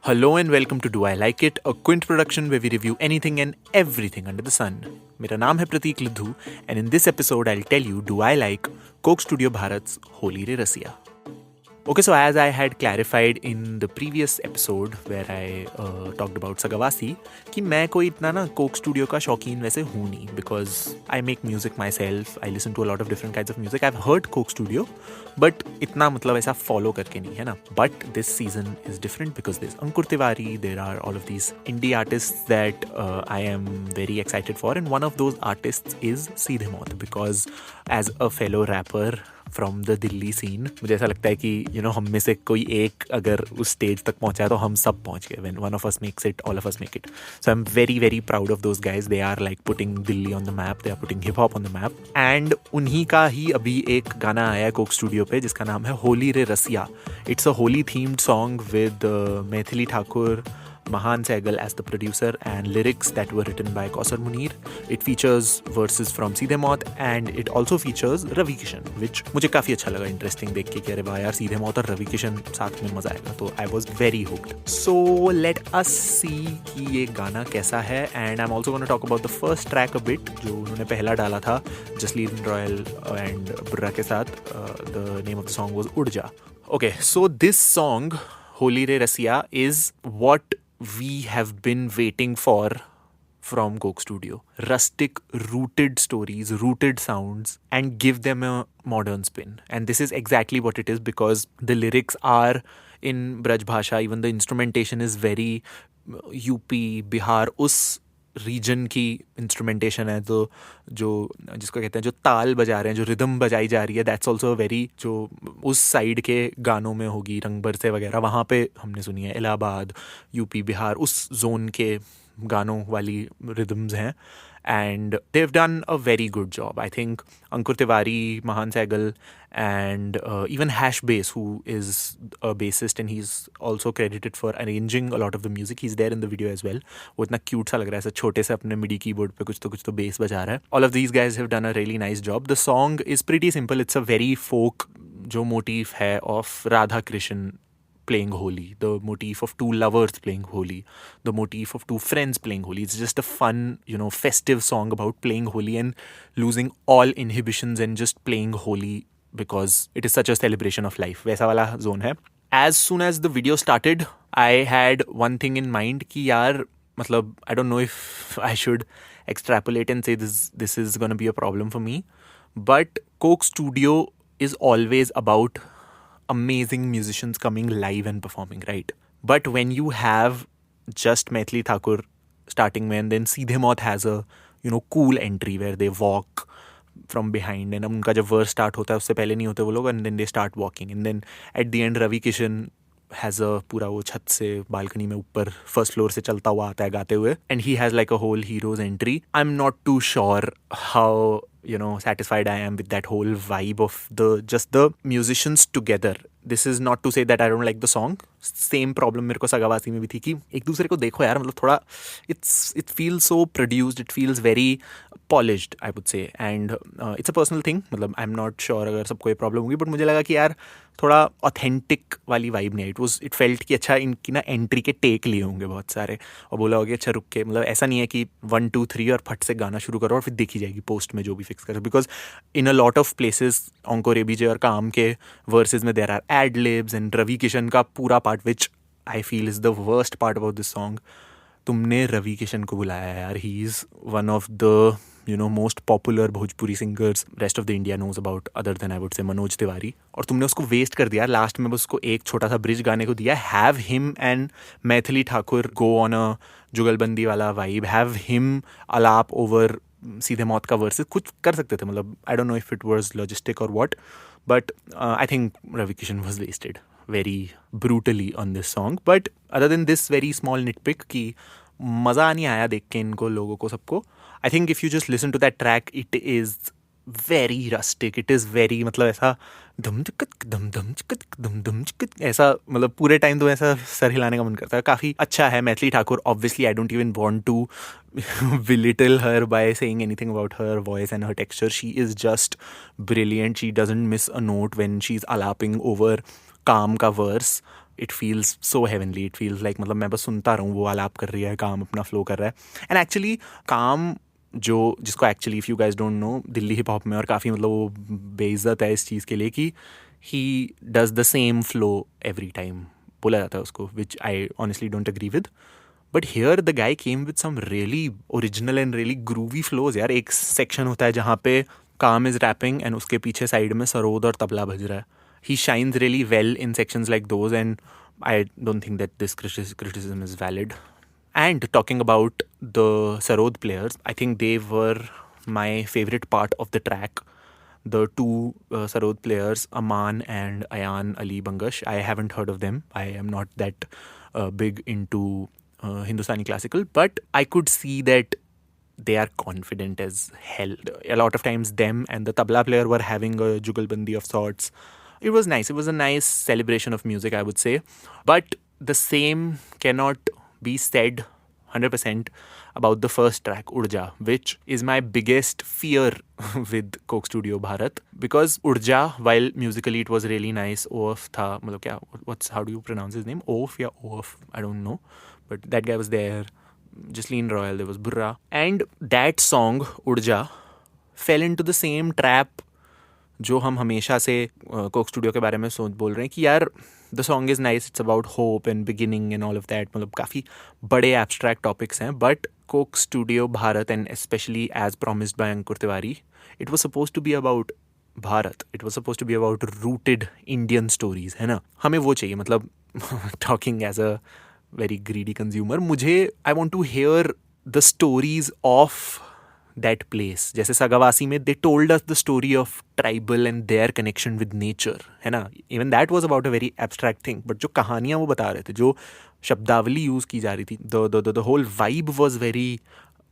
Hello and welcome to Do I Like It, a Quint production where we review anything and everything under the sun. मेरा नाम है प्रतीक लिद्धू and in this episode I'll tell you do I like Coke Studio Bharat's Holi Re Rasiya. Okay, so as I had clarified in the previous episode where I talked about Sagawasi कि मैं कोई इतना ना Coke studio का शौकीन वैसे हूँ नहीं because I make music myself, I listen to a lot of different kinds of music. I've heard Coke Studio, but इतना मतलब ऐसा follow करके नहीं है ना. But this season is different because there's Ankur Tiwari, there are all of these indie artists that I am very excited for, and one of those artists is Seedhe Maut because as a fellow rapper from the Delhi scene मुझे ऐसा लगता है कि हम में से कोई एक अगर उस स्टेज तक पहुंचा है तो हम सब पहुंच गए. When one of us makes it all of us make it. So I am very very proud of those guys. They are like putting Delhi on the map, they are putting hip hop on the map. And उन्हीं का ही अभी एक गाना आया है Coke studio पे जिसका नाम है Holi Re Rasiya. It's a Holi themed song with Maithili Thakur, Mahan Sehgal as the producer, and lyrics that were written by Kausar Munir. It features verses from Seedhe Maut and it also features Ravi Kishan, which मुझे काफ़ी अच्छा लगा, interesting देख के कि अरे वाह यार Seedhe Maut और Ravi Kishan साथ में मज़ा आएगा. तो I was very hooked. So let us see कि ये गाना कैसा है. And I'm also going to talk about the first track a bit जो उन्होंने पहला डाला था जसलीन रॉयल and बुर्रा के साथ. The name of the song was उड़ जा. Okay, so this song Holi Re Rasiya is what we have been waiting for from Coke Studio. Rustic, rooted stories, rooted sounds, and give them a modern spin. And this is exactly what it is because the lyrics are in Braj Bhasha. Even the instrumentation is very UP, Bihar, उस reason की instrumentation है. तो जो जिसको कहते हैं जो ताल बजा रहे हैं, जो रिदम बजाई जा रही है, दैट्स ऑल्सो वेरी जो उस साइड के गानों में होगी, रंग बरसे वगैरह वहाँ पे हमने सुनी है. इलाहाबाद, यूपी, बिहार, उस जोन के गानों वाली रिदम्स हैं. And they've done a very good job. I think Ankur Tiwari, Mahan Sehgal, and even Hash Bass, who is a bassist and he's also credited for arranging a lot of the music. He's there in the video as well. वो इतना cute सा लग रहा है, ऐसा छोटे से अपने MIDI keyboard पे कुछ तो bass बजा रहा है. All of these guys have done a really nice job. The song is pretty simple. It's a very folk जो motif है of Radha Krishan playing Holi, the motif of two lovers playing Holi, the motif of two friends playing Holi. It's just a fun, festive song about playing Holi and losing all inhibitions and just playing Holi because it is such a celebration of life. वैसा वाला zone है. As soon as the video started, I had one thing in mind कि यार मतलब I don't know if I should extrapolate and say this is going to be a problem for me, but Coke Studio is always about amazing musicians coming live and performing, right? But when you have just Maithili Thakur starting में and then Seedhe Maut has a cool entry where they walk from behind and उनका जब verse start होता है उससे पहले नहीं होते वो लोग, and then they start walking, and then at the end Ravi Kishan has a पूरा वो छत से बालकनी में ऊपर फर्स्ट फ्लोर से चलता हुआ आता है गाते हुए, and he has like a whole hero's entry. I'm not too sure how satisfied I am with that whole vibe of the musicians together. This is not to say that I don't like the song. Same problem मेरे को सगावासी में भी थी कि एक दूसरे को देखो यार, मतलब थोड़ा it feels so produced, it feels very polished, I would say, and it's a personal thing. मतलब I'm not sure अगर सबको ये प्रॉब्लम होगी, बट मुझे लगा कि यार थोड़ा ऑथेंटिक वाली वाइब नहीं है. इट फेल्ट कि अच्छा इनकी ना एंट्री के टेक लिए होंगे बहुत सारे और बोला होगा अच्छा रुक के, मतलब ऐसा नहीं है कि 1 2 3 और फट से गाना शुरू करो और फिर देखी जाएगी पोस्ट में जो भी फिक्स करो. Because in a lot of places ऑंकोर एबीजे और काम के वर्सेस में there are ad libs and Ravi Kishan का पूरा part which I feel is the worst part about this song. तुमने रवि किशन को बुलाया है यार. He is one of the most popular Bhojpuri singers rest of the India knows about, other than I would say Manoj Tiwari. और तुमने उसको waste कर दिया. लास्ट में बस उसको एक छोटा सा ब्रिज गाने को दिया. Have him and Maithili Thakur go on a jugalbandi वाला vibe. Have him alaap over सीधे मौत का वर्सेस. कुछ कर सकते थे. मतलब I don't know if it was logistic और what, but I think Ravi Kishan was wasted very brutally on this song. But other than this very small nitpick कि मज़ा नहीं आया देख के इनको लोगों को सबको, I think if you just listen to that track, it is very rustic. It is very मतलब ऐसा धम चिकत दम धम चिकत दम धम चिकत ऐसा, मतलब पूरे टाइम तो ऐसा सर हिलाने का मन करता है. काफ़ी अच्छा है. Maithili Thakur obviously I don't even want to belittle her by saying anything about her voice and her texture. She is just brilliant. She doesn't miss a note when she's alaping over काम का verse. It feels so heavenly. It feels like मतलब मैं बस सुनता रहूँ, वो आलाप कर रही है, काम अपना फ्लो कर रहा है. एंड एक्चुअली काम जो जिसको actually if you guys don't know Delhi hip hop में और काफ़ी मतलब वो बेइज्जत है इस चीज़ के लिए कि he does the same flow every time बोला जाता है उसको, which I honestly don't agree with. But here the guy came with some really original and really groovy flows यार. एक सेक्शन होता है जहाँ पे काम इज रैपिंग एंड उसके पीछे साइड में सरोद और तबला बज रहा है. He shines really well in sections like those, and I don't think that this criticism is valid. And talking about the Sarod players, I think they were my favorite part of the track. The two Sarod players, Aman and Ayan Ali Bangash, I haven't heard of them. I am not that big into Hindustani classical, but I could see that they are confident as hell. A lot of times them and the tabla player were having a jugalbandi of sorts. It was nice. It was a nice celebration of music, I would say. But the same cannot be said 100% about the first track, Urja, which is my biggest fear with Coke Studio Bharat. Because Urja, while musically it was really nice, Oaf tha, matlab kya, how do you pronounce his name? Oaf ya Oaf? I don't know. But that guy was there. Jasleen Royal, there was Burra. And that song, Urja, fell into the same trap जो हम हमेशा से Coke studio के बारे में सोच बोल रहे हैं कि यार the song is nice, it's about hope and beginning and all of that. मतलब काफ़ी बड़े एब्स्ट्रैक्ट टॉपिक्स हैं. But Coke Studio Bharat and specially as promised by Ankur Tiwari, it was suppose to be about Bharat. It was suppose to be about rooted Indian stories, है ना. हमें वो चाहिए. मतलब talking as a very greedy consumer, मुझे I want to hear the stories of that place. जैसे सगावासी में they told us the story of tribal and their connection with nature, है ना. Even that was about a very abstract thing. But जो कहानियाँ वो बता रहे थे, जो शब्दावली यूज़ की जा रही थी, the whole vibe was very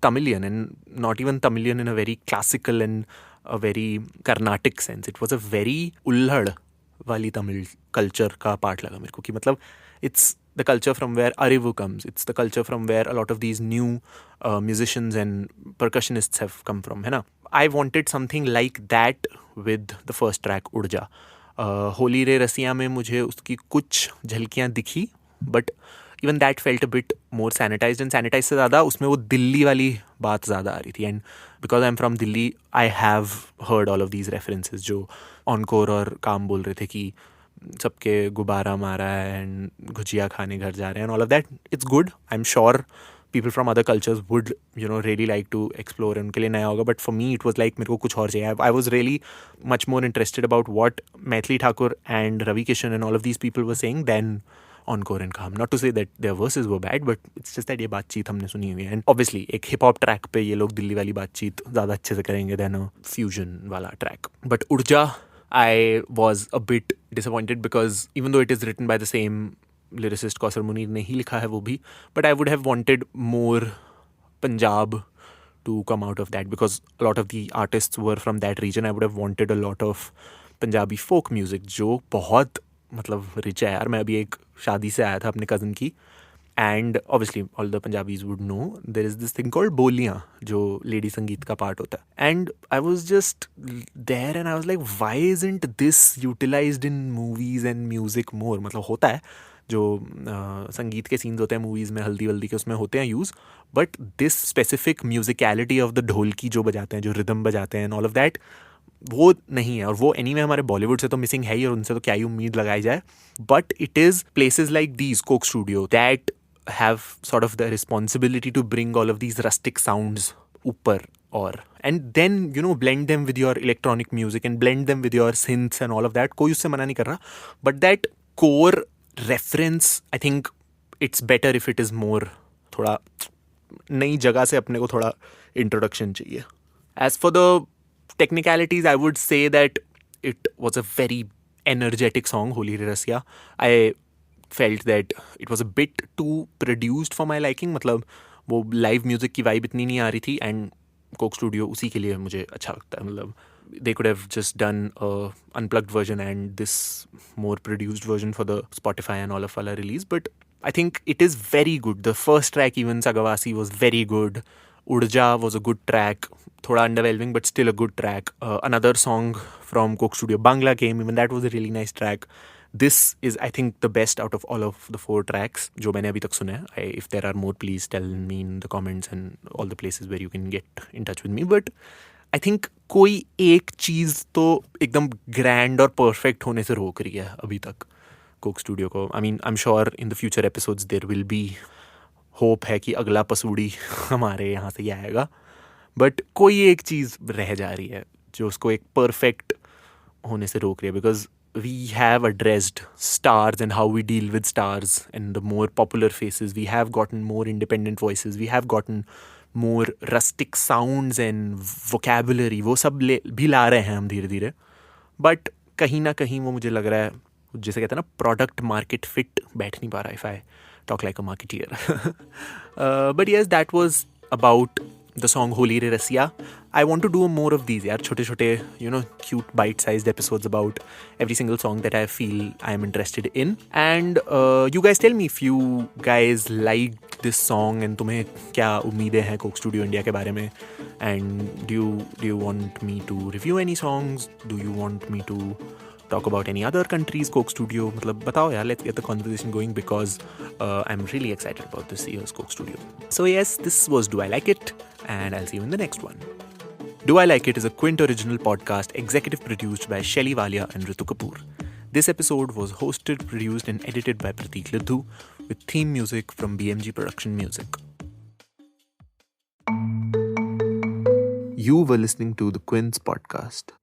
Tamilian, and not even Tamilian in a very classical and a very Carnatic sense. It was a very उल्हड़ वाली तमिल culture का part लगा मेरे को कि मतलब it's the culture from where Arivu comes. It's the culture from where a lot of these new musicians and percussionists have come from, है ना. I wanted something like that with the first track, Urja. Holi Re रसिया में मुझे उसकी कुछ झलकियाँ दिखी, but even that felt a bit more sanitized. And sanitized से ज़्यादा उसमें वो दिल्ली वाली बात ज़्यादा आ रही थी. And because I'm from Delhi, I have heard all of these references जो encore और काम बोल रहे थे कि सबके गुब्बारा मारा है एंड गुजिया खाने घर जा रहे हैं and all of that. It's good. I am sure people from other cultures would really like to explore, उनके लिए नया होगा. But for me it was like मेरे को कुछ और चाहिए. I was really much more interested about what Maithili Thakur and Ravi Kishan and all of these people were saying then encore and काम. Not to say that their verses were bad, but it's just that ये बातचीत हमने सुनी हुई है. And obviously एक hip hop track पे ये लोग दिल्ली वाली बातचीत ज़्यादा अच्छे से करेंगे देन अ फ्यूजन वाला ट्रैक. बट उर्जा, I was a bit disappointed because even though it is written by the same lyricist, Kausar Munir ने ही लिखा है वो भी, but I would have wanted more Punjab to come out of that because a lot of the artists were from that region. I would have wanted a lot of Punjabi folk music जो बहुत मतलब rich है यार. मैं अभी एक शादी से आया था अपने कज़न की, and obviously all the Punjabis would know there is this thing called बोलियाँ जो लेडी संगीत का पार्ट होता है. And I was just there and I was like, why isn't this utilized in movies and music more? मतलब होता है जो संगीत के सीन्स होते हैं मूवीज़ में, हल्दी वल्दी के, उसमें होते हैं use. But this specific musicality of the dholki जो बजाते हैं, जो रिदम बजाते हैं एंड ऑल ऑफ दैट, वो नहीं है. और वो एनीवे हमारे बॉलीवुड से तो मिसिंग है ही, और उनसे तो क्या ही उम्मीद लगाई जाए. But it is places like these Coke studio that have sort of the responsibility to bring all of these rustic sounds upar and then blend them with your electronic music and blend them with your synths and all of that. कोई उससे मना नहीं कर रहा, but that core reference, I think it's better if it is more थोड़ा नई जगह से अपने को थोड़ा introduction चाहिए. As for the technicalities, I would say that it was a very energetic song, Holi Re Rasiya. I felt that it was a bit too produced for my liking. मतलब वो लाइव म्यूज़िक की vibe इतनी नहीं आ रही थी, and Coke studio उसी के लिए मुझे अच्छा लगता है. मतलब they could have just done a unplugged version and this more produced version for the Spotify and all of our release. But I think it is very good. The first track, even Sagawasi, was very good. Urja was a good track. Thoda underwhelming, but still a good track. Another song from Coke Studio, Bangla, came. Even that was a really nice track. this is, I think, the best out of all of the 4 tracks जो मैंने अभी तक सुने हैं. If there are more, please tell me in the comments and all the places where you can get in touch with me. But I think कोई एक चीज़ तो एकदम ग्रैंड और परफेक्ट होने से रोक रही है अभी तक कोक स्टूडियो को. I mean, I'm sure in the future episodes there will be hope है कि अगला पसूड़ी हमारे यहाँ से ही आएगा. बट कोई एक चीज़ रह जा रही है जो उसको एक परफेक्ट होने से रोक रही है. Because we have addressed stars and how we deal with stars and the more popular faces. We have gotten more independent voices. We have gotten more rustic sounds and vocabulary. वो सब भी ला रहे हैं हम धीरे धीरे. बट कहीं ना कहीं वो मुझे लग रहा है, जैसे कहते हैं ना, प्रोडक्ट मार्केट फिट बैठ नहीं पा रहा. If I talk like a marketeer. But yes, that was about the song Holi Re Rasiya. I want to do more of these, yaar, chote, cute bite-sized episodes about every single song that I feel I am interested in. And you guys tell me if you guys liked this song and तुम्हें क्या उम्मीदें हैं Coke studio India के बारे में. And do you want me to review any songs? Do you want me to talk about any other countries Coke Studio? मतलब बताओ यार, let's get the conversation going because I'm really excited about this year's Coke Studio. So yes, this was Do I Like It, and I'll see you in the next one. Do I Like It is a Quint original podcast executive produced by Shelly Walia and Ritu Kapoor. This episode was hosted, produced and edited by Prateek Lidhu with theme music from BMG Production Music. You were listening to the Quint's podcast.